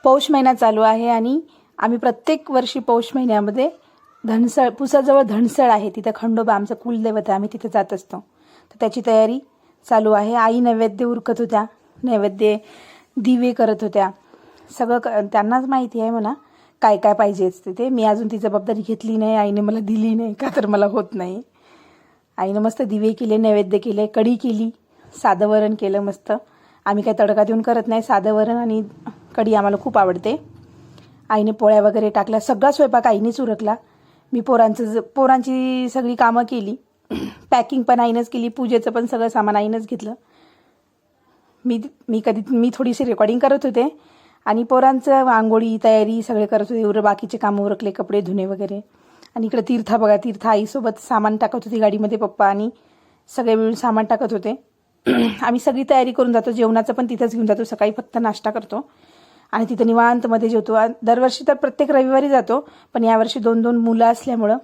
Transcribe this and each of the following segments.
पौष महिना चालू आहे आणि आम्ही प्रत्येक वर्षी पौष महिन्यामध्ये धनसळ पुसाजवळ धनसळ आहे, तिथं खंडोबा आमचं कुलदैवत आहे, आम्ही तिथे जात असतो. तर त्याची तयारी चालू आहे. आई नैवेद्य उरकत होत्या, नैवेद्य दिवे करत होत्या. सगळं त्यांनाच माहिती आहे म्हणा काय काय पाहिजे असते ते. मी अजून ती जबाबदारी घेतली नाही, आईने मला दिली नाही, का तर मला होत नाही. आईनं मस्त दिवे केले, नैवेद्य केले, कढी केली, साधं वरण केलं मस्त. आम्ही काही तडका देऊन करत नाही, साधं वरण आणि कढी आम्हाला खूप आवडते. आईने पोळ्या वगैरे टाकल्या, सगळा स्वयंपाक आईनेच उरकला. मी पोरांची सगळी कामं केली, पॅकिंग पण आईनंच केली, पूजेचं पण सगळं सामान आईनंच घेतलं. मी थोडीशी रेकॉर्डिंग करत होते आणि पोरांचं आंघोळी तयारी सगळे करत होते. बाकीचे कामं उरकले, कपडे धुणे वगैरे. आणि इकडे तीर्था बघा, तीर्था आईसोबत सामान टाकत होती गाडीमध्ये, पप्पा आणि सगळे मिळून सामान टाकत होते. आम्ही सगळी तयारी करून जातो, जेवणाचं पण तिथंच घेऊन जातो. सकाळी फक्त नाश्ता करतो आणि तिथं निवांतमध्ये जेवतो. दरवर्षी तर प्रत्येक रविवारी जातो, पण यावर्षी 2-2 मुलं असल्यामुळं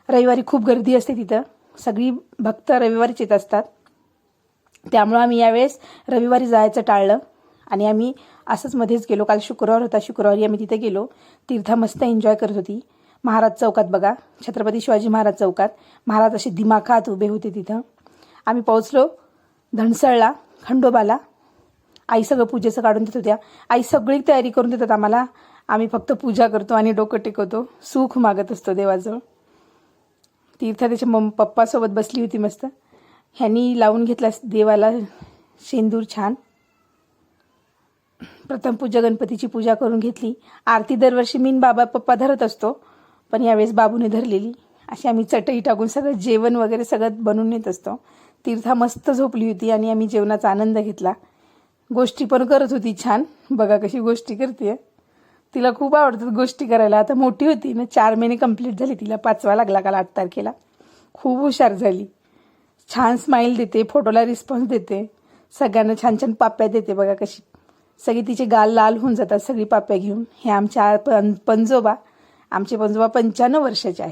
रविवारी खूप गर्दी असते तिथं. सगळी भक्त रविवारीच येत असतात, त्यामुळं आम्ही यावेळेस रविवारी जायचं टाळलं आणि आम्ही असंच मध्येच गेलो. काल शुक्रवार होता, शुक्रवारी आम्ही तिथे गेलो. तीर्था मस्त एन्जॉय करत होती. महाराज चौकात बघा, छत्रपती शिवाजी महाराज चौकात महाराज असे दिमाखात उभे होते तिथं. आम्ही पोहोचलो धनसळला, खंडोबाला. आई सगळं पूजेचं काढून देत होत्या. आई सगळी तयारी करून देतात आम्हाला, आम्ही फक्त पूजा करतो आणि डोकं टेकवतो, सुख मागत असतो देवाजवळ. तीर्था त्याच्या पप्पासोबत बसली होती मस्त. ह्यांनी लावून घेतला देवाला शेंदूर छान. प्रथम पूजा गणपतीची पूजा करून घेतली. आरती दरवर्षी मी बाबा पप्पा धरत असतो, पण यावेळेस बाबूने धरलेली. अशी आम्ही चटई टाकून सगळं जेवण वगैरे सगळं बनवून नेत असतो. तीर्था मस्त झोपली होती आणि आम्ही जेवणाचा आनंद घेतला. गोष्टी पण करत होती छान. बघा कशी गोष्टी करते, तिला खूप आवडतात गोष्टी करायला. आता मोठी होती ना, 4 महिने कंप्लीट झाले, तिला 5वा लागला काल 8 तारखेला. खूप हुशार झाली, छान स्माईल देते, फोटोला रिस्पॉन्स देते, सगळ्यांना छान छान पाप्या देते. बघा कशी सगळी तिचे गाल लाल होऊन जातात सगळी पाप्या घेऊन. हे आमच्या पंजोबा, आमचे पंजोबा 95 वर्षाचे आहेत.